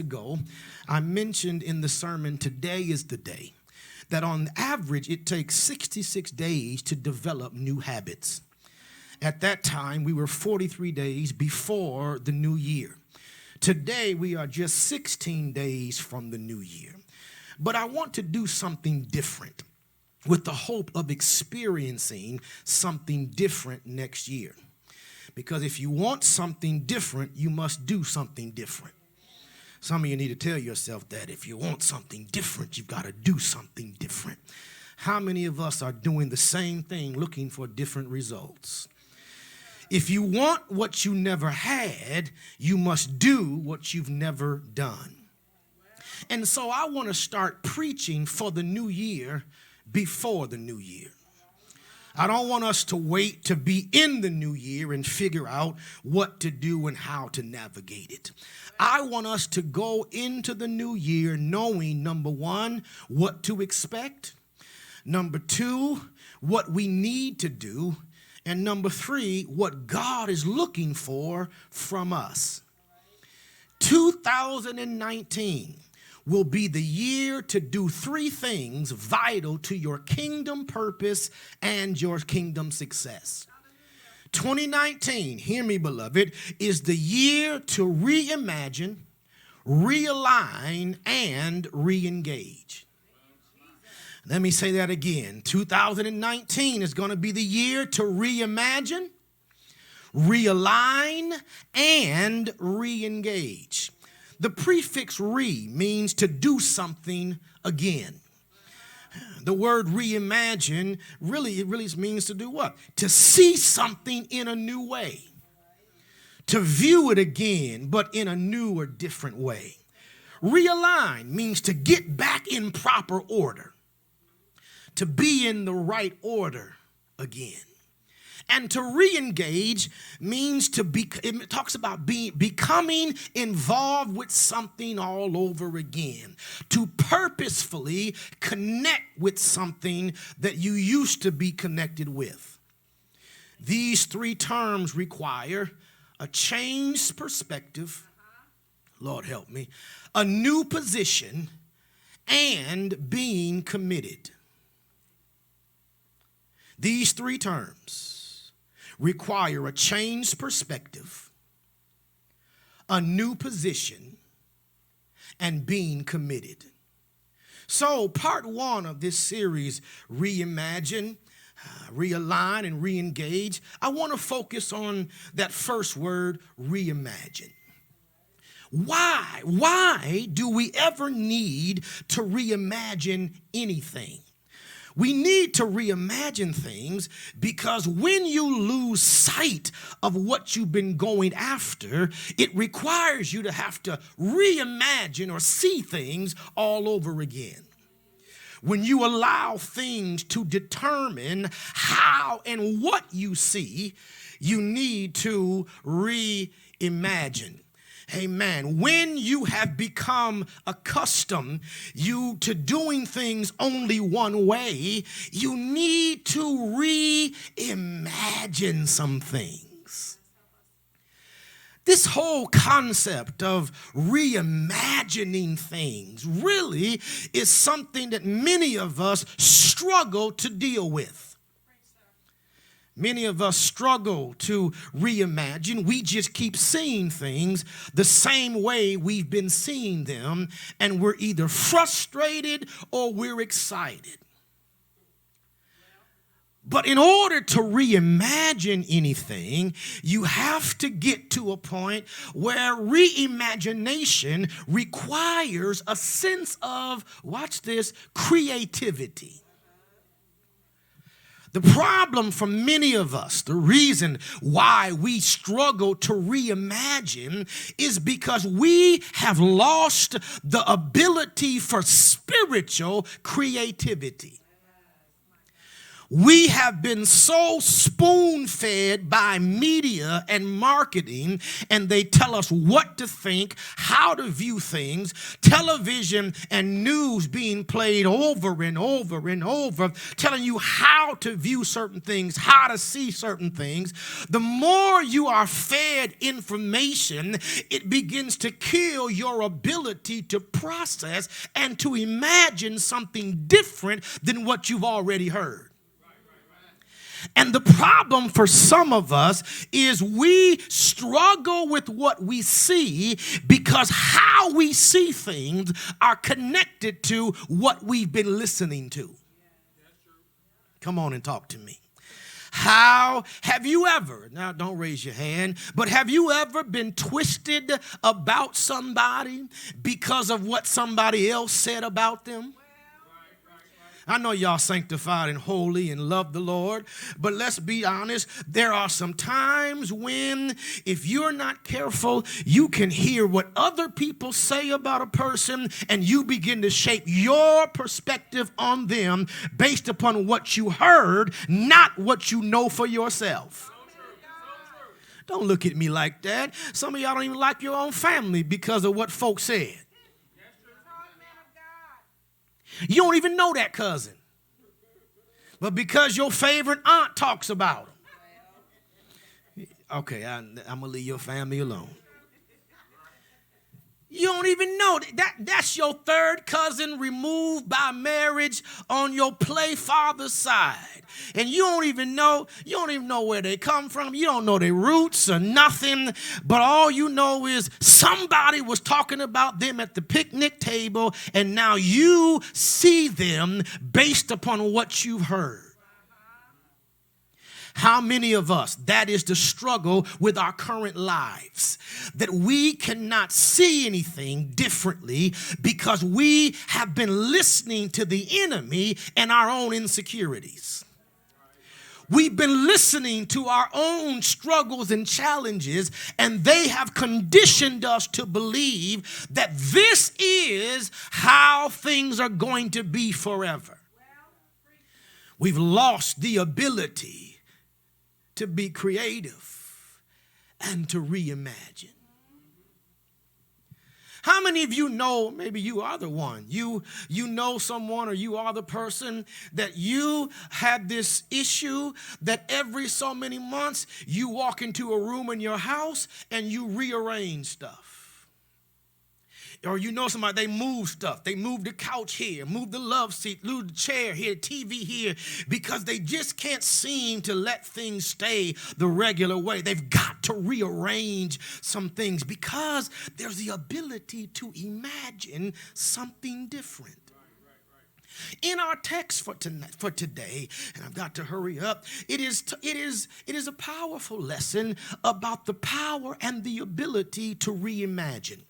ago, I mentioned in the sermon, today is the day, that on average, it takes 66 days to develop new habits. At that time, we were 43 days before the new year. Today, we are just 16 days from the new year. But I want to do something different with the hope of experiencing something different next year. Because if you want something different, you must do something different. Some of you need to tell yourself that if you want something different, you've got to do something different. How many of us are doing the same thing, looking for different results? If you want what you never had, you must do what you've never done. And so I want to start preaching for the new year before the new year. I don't want us to wait to be in the new year and figure out what to do and how to navigate it. I want us to go into the new year knowing, number one, what to expect. Number two, what we need to do. And number three, what God is looking for from us. 2019 will be the year to do three things vital to your kingdom purpose and your kingdom success. 2019, hear me, beloved, is the year to reimagine, realign, and re-engage. Let me say that again. 2019 is going to be the year to reimagine, realign, and re-engage. The prefix re means to do something again. The word reimagine really means to do what? To see something in a new way. To view it again, but in a new or different way. Realign means to get back in proper order. To be in the right order again. And to re-engage means to be, it talks about becoming involved with something all over again. To purposefully connect with something that you used to be connected with. These three terms require a changed perspective, Lord help me, a new position, and being committed. These three terms require a changed perspective, a new position, and being committed. So part one of this series, Reimagine, Realign, and Reengage, I want to focus on that first word, reimagine. Why? Why do we ever need to reimagine anything? We need to reimagine things because when you lose sight of what you've been going after, it requires you to have to reimagine or see things all over again. When you allow things to determine how and what you see, you need to reimagine. Amen. When you have become accustomed to doing things only one way, you need to reimagine some things. This whole concept of reimagining things really is something that many of us struggle to deal with. Many of us struggle to reimagine. We just keep seeing things the same way we've been seeing them, and we're either frustrated or we're excited. But in order to reimagine anything, you have to get to a point where reimagination requires a sense of, watch this, creativity. The problem for many of us, the reason why we struggle to reimagine is because we have lost the ability for spiritual creativity. We have been so spoon-fed by media and marketing, and they tell us what to think, how to view things. Television and news being played over and over and over, telling you how to view certain things, how to see certain things. The more you are fed information, it begins to kill your ability to process and to imagine something different than what you've already heard. And the problem for some of us is we struggle with what we see because how we see things are connected to what we've been listening to. Come on and talk to me. How have you ever, now don't raise your hand, but have you ever been twisted about somebody because of what somebody else said about them? I know y'all sanctified and holy and love the Lord, but let's be honest, there are some times when, if you're not careful, you can hear what other people say about a person, and you begin to shape your perspective on them based upon what you heard, not what you know for yourself. Don't look at me like that. Some of y'all don't even like your own family because of what folks said. You don't even know that cousin. But because your favorite aunt talks about him. Okay, I'm going to leave your family alone. You don't even know that's your third cousin removed by marriage on your play father's side. And you don't even know where they come from. You don't know their roots or nothing. But all you know is somebody was talking about them at the picnic table, and now you see them based upon what you've heard. How many of us, that is the struggle with our current lives, that we cannot see anything differently because we have been listening to the enemy and our own insecurities. We've been listening to our own struggles and challenges, and they have conditioned us to believe that this is how things are going to be forever. We've lost the ability to be creative and to reimagine. How many of you know, maybe you are the one, you know someone, or you are the person that you have this issue that every so many months you walk into a room in your house and you rearrange stuff. Or you know somebody, they move stuff. They move the couch here, move the love seat, move the chair here, TV here, because they just can't seem to let things stay the regular way. They've got to rearrange some things because there's the ability to imagine something different. In our text for today, and I've got to hurry up, it is a powerful lesson about the power and the ability to reimagine.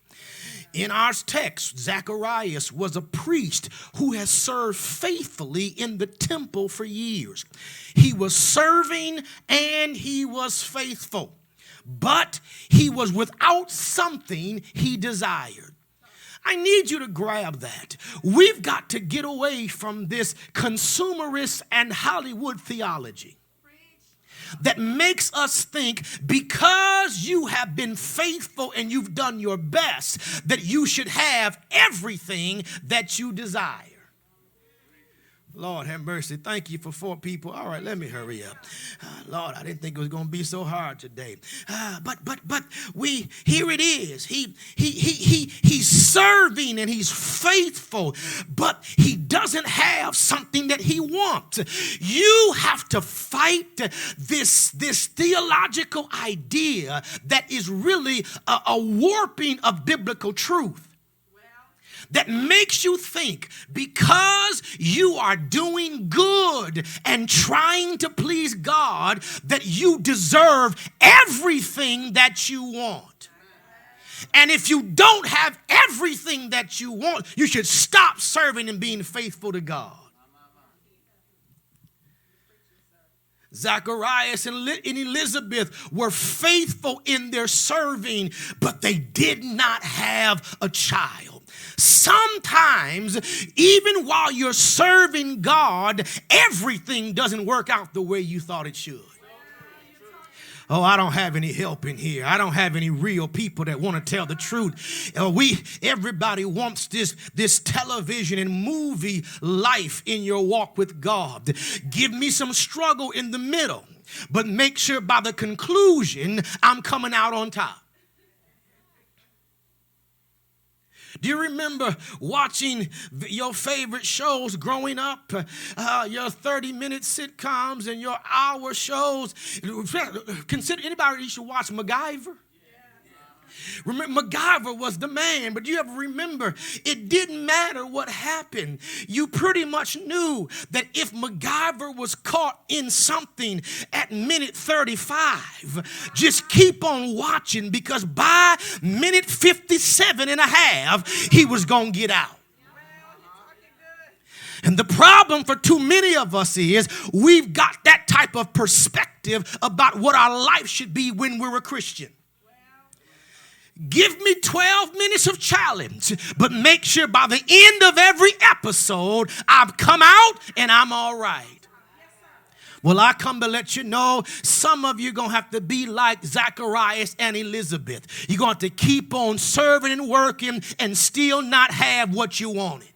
In our text, Zacharias was a priest who has served faithfully in the temple for years. He was serving and he was faithful, but he was without something he desired. I need you to grab that. We've got to get away from this consumerist and Hollywood theology that makes us think because you have been faithful and you've done your best that you should have everything that you desire. Lord have mercy. Thank you for 4 people. All right, let me hurry up. Lord, I didn't think it was going to be so hard today. But here it is. He's serving and he's faithful, but he doesn't have something that he wants. You have to fight this theological idea that is really a warping of biblical truth. That makes you think because you are doing good and trying to please God that you deserve everything that you want. And if you don't have everything that you want, you should stop serving and being faithful to God. Zacharias and Elizabeth were faithful in their serving, but they did not have a child. Some sometimes, even while you're serving God, everything doesn't work out the way you thought it should. Oh, I don't have any help in here. I don't have any real people that want to tell the truth. Everybody wants this television and movie life in your walk with God. Give me some struggle in the middle, but make sure by the conclusion, I'm coming out on top. Do you remember watching your favorite shows growing up? Your 30-minute sitcoms and your hour shows? Consider anybody used to watch MacGyver? Remember, MacGyver was the man, but you ever remember, it didn't matter what happened. You pretty much knew that if MacGyver was caught in something at minute 35, just keep on watching, because by minute 57 and a half, he was going to get out. And the problem for too many of us is we've got that type of perspective about what our life should be when we're a Christian. Give me 12 minutes of challenge, but make sure by the end of every episode, I've come out and I'm all right. Well, I come to let you know, some of you are going to have to be like Zacharias and Elizabeth. You're going to have to keep on serving and working and still not have what you wanted.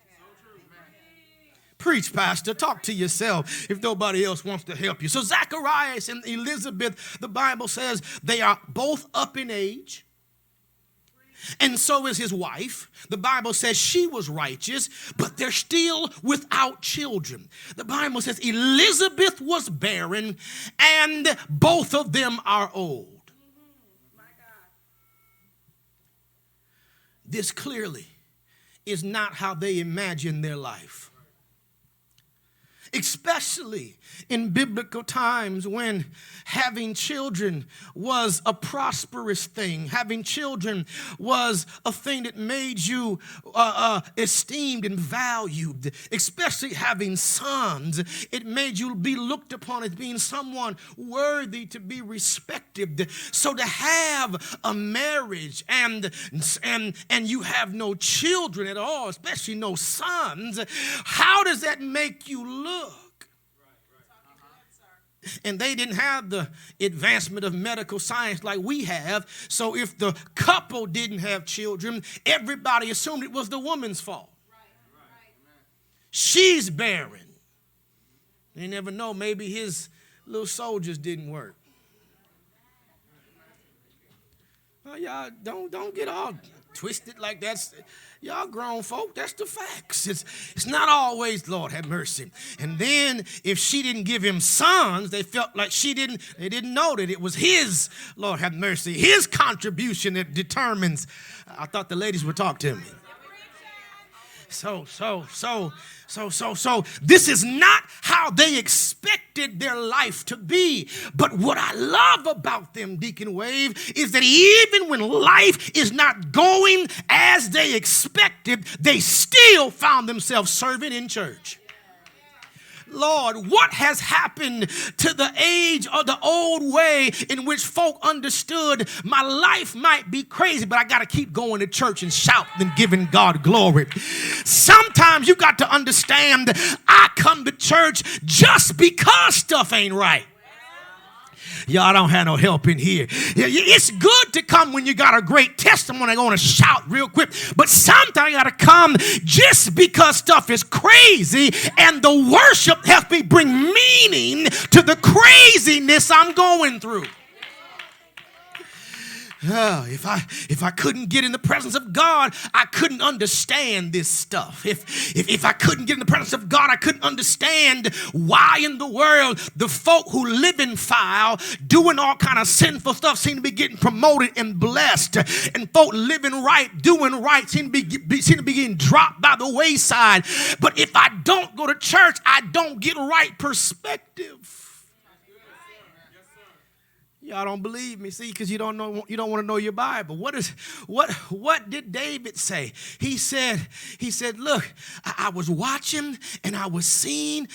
Preach, Pastor. Talk to yourself if nobody else wants to help you. So Zacharias and Elizabeth, the Bible says they are both up in age. And so is his wife. The Bible says she was righteous, but they're still without children. The Bible says Elizabeth was barren, and both of them are old. This clearly is not how they imagined their life. Especially in biblical times when having children was a prosperous thing. Having children was a thing that made you esteemed and valued. Especially having sons, it made you be looked upon as being someone worthy to be respected. So to have a marriage and you have no children at all, especially no sons, how does that make you look? And they didn't have the advancement of medical science like we have. So if the couple didn't have children, everybody assumed it was the woman's fault. She's barren. They never know. Maybe his little soldiers didn't work. Well, y'all don't get all twisted like that. Y'all grown folk, that's the facts. It's not always, Lord have mercy. And then if she didn't give him sons, they felt like they didn't know that it was his, Lord have mercy, his contribution that determines. I thought the ladies would talk to me. So this is not how they expected their life to be. But what I love about them, Deacon Wave, is that even when life is not going as they expected, they still found themselves serving in church. Lord, what has happened to the age or the old way in which folk understood my life might be crazy, but I got to keep going to church and shouting and giving God glory. Sometimes you got to understand I come to church just because stuff ain't right. Y'all don't have no help in here. It's good to come when you got a great testimony. I want to shout real quick. But sometimes you got to come just because stuff is crazy, and the worship helps me bring meaning to the craziness I'm going through. If I couldn't get in the presence of God, I couldn't understand this stuff. If I couldn't get in the presence of God, I couldn't understand why in the world the folk who live in file, doing all kind of sinful stuff, seem to be getting promoted and blessed, and folk living right, doing right, seem to be getting dropped by the wayside. But if I don't go to church, I don't get right perspective. Y'all don't believe me, see, because you don't want to know your Bible. What did David say? He said, look, I was watching and I was seeing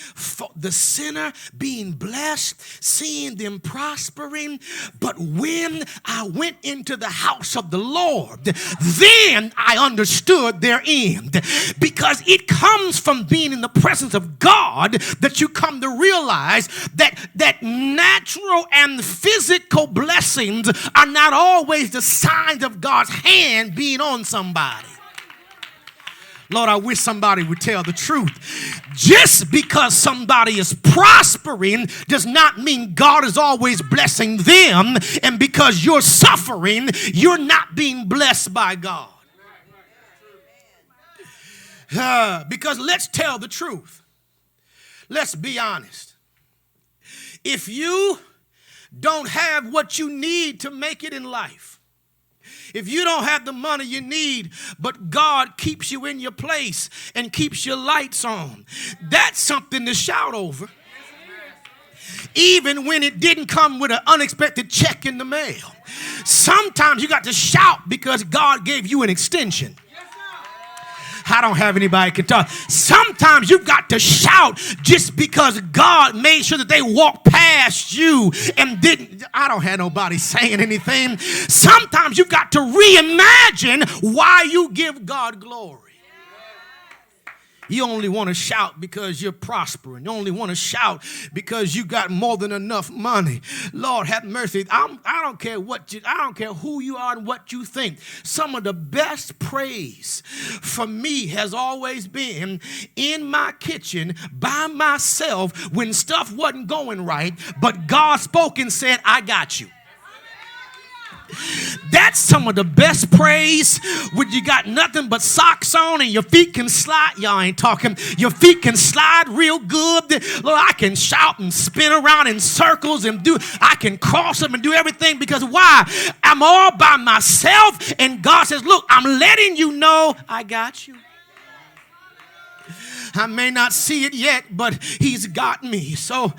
the sinner being blessed, seeing them prospering. But when I went into the house of the Lord, then I understood their end. Because it comes from being in the presence of God that you come to realize that natural and physical blessings are not always the signs of God's hand being on somebody. Lord, I wish somebody would tell the truth. Just because somebody is prospering does not mean God is always blessing them. And because you're suffering, you're not being blessed by God. Because let's tell the truth. Let's be honest. If you don't have what you need to make it in life, if you don't have the money you need, but God keeps you in your place and keeps your lights on, that's something to shout over. Even when it didn't come with an unexpected check in the mail. Sometimes you got to shout because God gave you an extension. I don't have anybody can talk. Sometimes you've got to shout just because God made sure that they walked past you and didn't. I don't have nobody saying anything. Sometimes you've got to reimagine why you give God glory. You only want to shout because you're prospering. You only want to shout because you got more than enough money. Lord, have mercy. I don't care I don't care who you are and what you think. Some of the best praise for me has always been in my kitchen by myself when stuff wasn't going right, but God spoke and said, I got you. That's some of the best praise when you got nothing but socks on and your feet can slide. Y'all ain't talking. Your feet can slide real good. Lord, I can shout and spin around in circles and I can cross them and do everything because why? I'm all by myself and God says, look, I'm letting you know I got you. I may not see it yet, but he's got me. So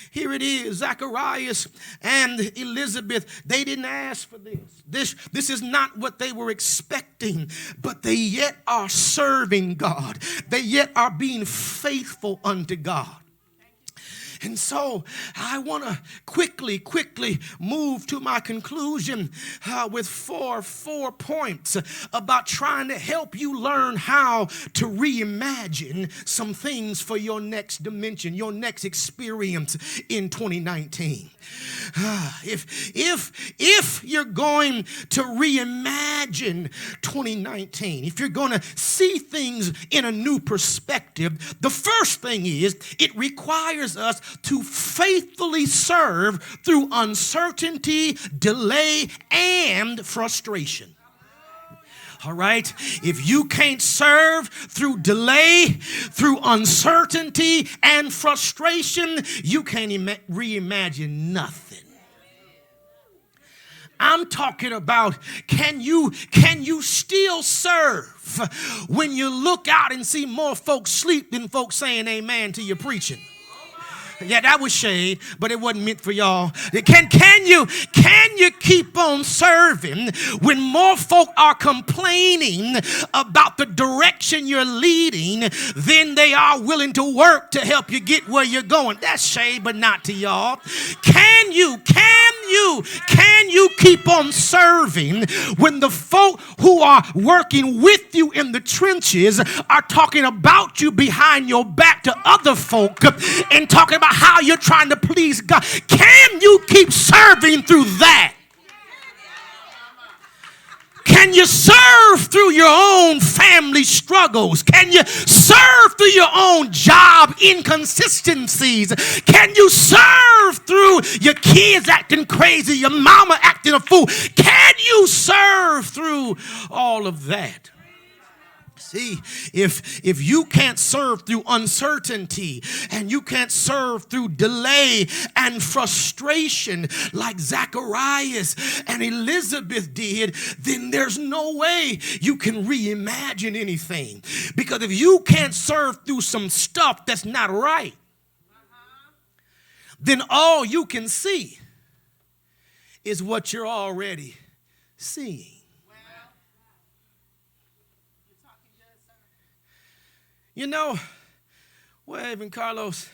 here it is. Zacharias and Elizabeth, they didn't ask for this. This is not what they were expecting, but they yet are serving God. They yet are being faithful unto God. And so I want to quickly move to my conclusion with four points about trying to help you learn how to reimagine some things for your next dimension, your next experience in 2019. If you're going to reimagine 2019, if you're going to see things in a new perspective, the first thing is it requires us to faithfully serve through uncertainty, delay, and frustration. All right? If you can't serve through delay, through uncertainty and frustration, you can't reimagine nothing. I'm talking about can you still serve when you look out and see more folks sleep than folks saying amen to your preaching? Yeah, that was shade, but it wasn't meant for y'all. Can you keep on serving when more folk are complaining about the direction you're leading than they are willing to work to help you get where you're going? That's shade, but not to y'all. Can you keep on serving when the folk who are working with you in the trenches are talking about you behind your back to other folk and talking about how you're trying to please God? Can you keep serving through that? Can you serve through your own family struggles? Can you serve through your own job inconsistencies? Can you serve through your kids acting crazy, your mama acting a fool? Can you serve through all of that? See, if you can't serve through uncertainty and you can't serve through delay and frustration like Zacharias and Elizabeth did, then there's no way you can reimagine anything. Because if you can't serve through some stuff that's not right, then all you can see is what you're already seeing. You know, Wave and Carlos,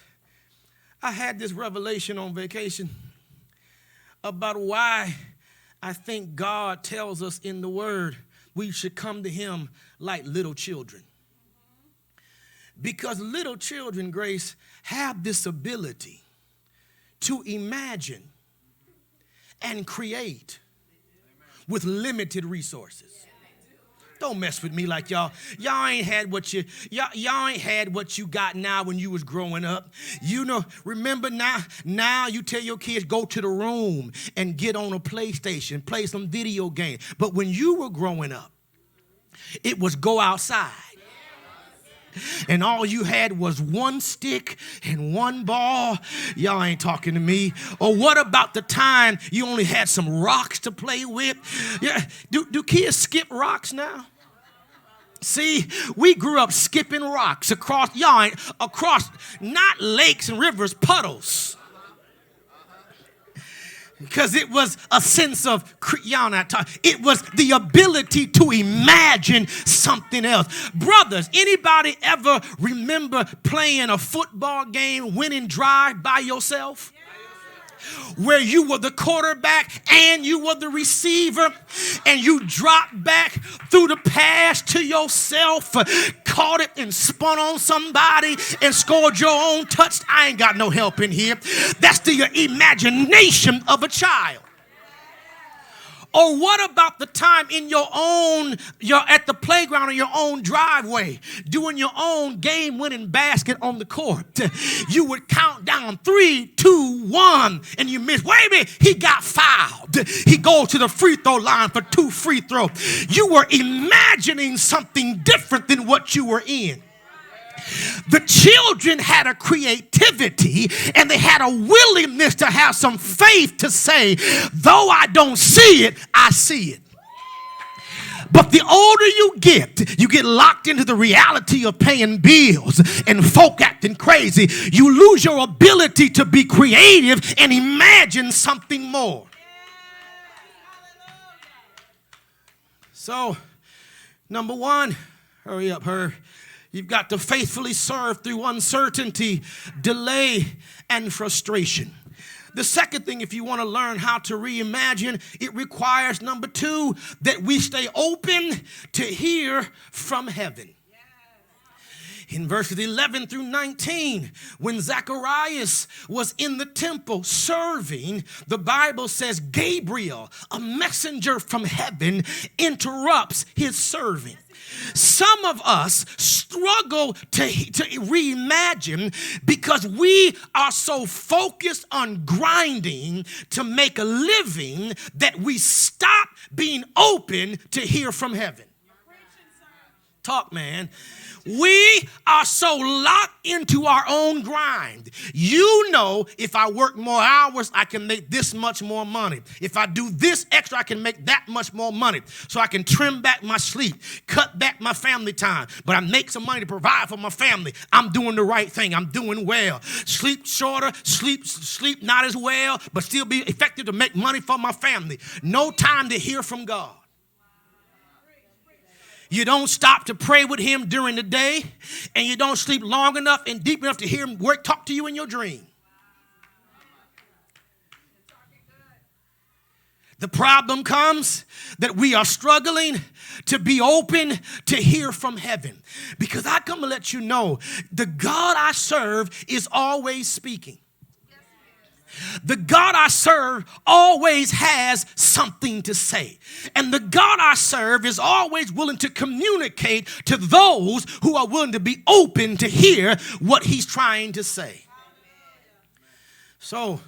I had this revelation on vacation about why I think God tells us in the Word we should come to Him like little children. Because little children, Grace, have this ability to imagine and create with limited resources. Don't mess with me like y'all ain't had what you got now when you was growing up. You know, remember now you tell your kids go to the room and get on a PlayStation, play some video game. But when you were growing up, it was go outside. And all you had was one stick and one ball. Y'all ain't talking to me. Or what about the time you only had some rocks to play with? Yeah. Do kids skip rocks now? See, we grew up skipping rocks across not lakes and rivers, puddles. Because it was a sense of, y'all not talking, it was the ability to imagine something else. Brothers, anybody ever remember playing a football game, winning drive by yourself? Where you were the quarterback and you were the receiver, and you dropped back through the pass to yourself, caught it and spun on somebody and scored your own touchdown. I ain't got no help in here. That's the imagination of a child. Or what about the time in you're at the playground in your own driveway, doing your own game-winning basket on the court? You would count down 3, 2, 1, and you miss. Wait a minute, he got fouled. He goes to the free throw line for 2 free throws. You were imagining something different than what you were in. The children had a creativity and they had a willingness to have some faith to say, though I don't see it, I see it. But the older you get locked into the reality of paying bills and folk acting crazy. You lose your ability to be creative and imagine something more. So, number one, hurry up, Herb. You've got to faithfully serve through uncertainty, delay, and frustration. The second thing, if you want to learn how to reimagine, it requires, number 2, that we stay open to hear from heaven. In verses 11 through 19, when Zacharias was in the temple serving, the Bible says Gabriel, a messenger from heaven, interrupts his serving. Some of us struggle to reimagine because we are so focused on grinding to make a living that we stop being open to hear from heaven. Talk, man. We are so locked into our own grind. You know, if I work more hours, I can make this much more money. If I do this extra, I can make that much more money. So I can trim back my sleep, cut back my family time. But I make some money to provide for my family. I'm doing the right thing. I'm doing well. Sleep shorter, sleep not as well, but still be effective to make money for my family. No time to hear from God. You don't stop to pray with him during the day, and you don't sleep long enough and deep enough to hear him talk to you in your dream. The problem comes that we are struggling to be open to hear from heaven. Because I come to let you know, the God I serve is always speaking. The God I serve always has something to say. And the God I serve is always willing to communicate to those who are willing to be open to hear what he's trying to say. So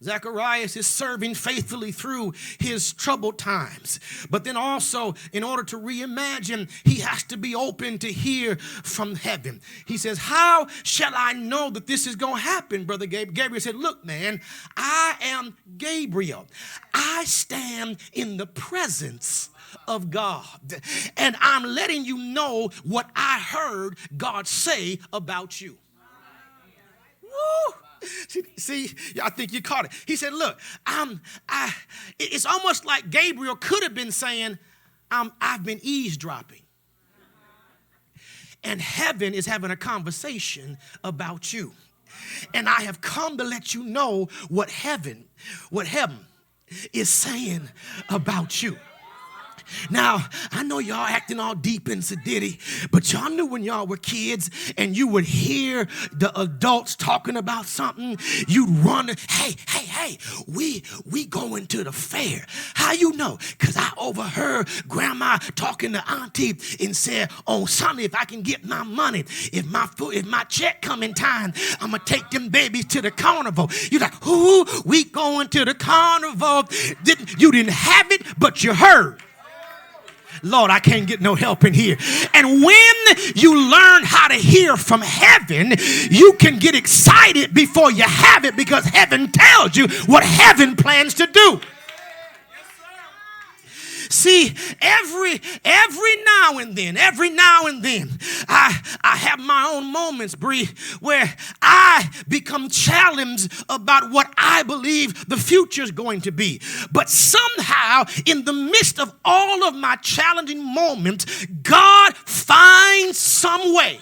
Zacharias is serving faithfully through his troubled times. But then also, in order to reimagine, he has to be open to hear from heaven. He says, how shall I know that this is going to happen, Brother Gabriel? Gabriel said, look, man, I am Gabriel. I stand in the presence of God. And I'm letting you know what I heard God say about you. Woo! See, I think you caught it. He said, look, it's almost like Gabriel could have been saying, I've been eavesdropping. And heaven is having a conversation about you. And I have come to let you know what heaven is saying about you. Now, I know y'all acting all deep and sedity, but y'all knew when y'all were kids and you would hear the adults talking about something, you'd run, hey, we going to the fair. How you know? Because I overheard grandma talking to auntie and said, on Sunday, if I can get my money, if my check come in time, I'm going to take them babies to the carnival. You're like, who? We going to the carnival. You didn't have it, but you heard. Lord, I can't get no help in here. And when you learn how to hear from heaven, you can get excited before you have it because heaven tells you what heaven plans to do. See, every now and then, I have my own moments, Bree, where I become challenged about what I believe the future is going to be. But somehow, in the midst of all of my challenging moments, God finds some way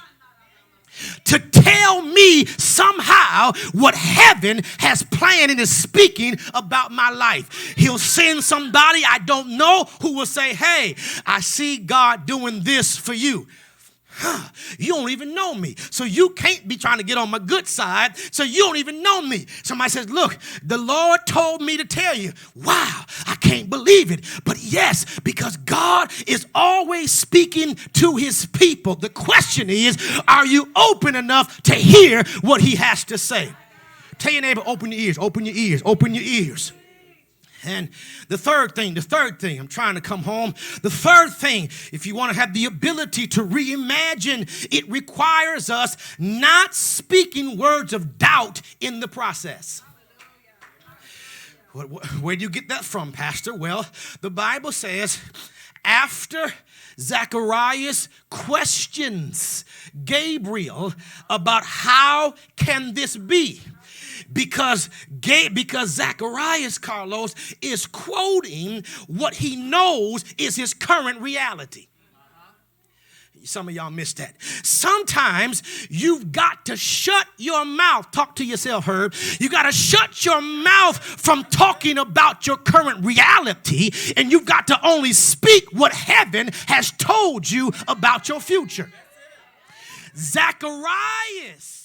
to tell me somehow what heaven has planned and is speaking about my life. He'll send somebody I don't know who will say, hey, I see God doing this for you. You don't even know me. So you can't be trying to get on my good side. So you don't even know me. Somebody says, look, the Lord told me to tell you. Wow, I can't believe it. But yes, because God is always speaking to his people. The question is, are you open enough to hear what he has to say? Tell your neighbor, open your ears, open your ears, open your ears. And the third thing, I'm trying to come home. The third thing, if you want to have the ability to reimagine, it requires us not speaking words of doubt in the process. Where do you get that from, Pastor? Well, the Bible says, after Zacharias questions Gabriel about how can this be, because Zacharias, Carlos, is quoting what he knows is his current reality. Some of y'all missed that. Sometimes you've got to shut your mouth. Talk to yourself, Herb. You got to shut your mouth from talking about your current reality, and you've got to only speak what heaven has told you about your future. Zacharias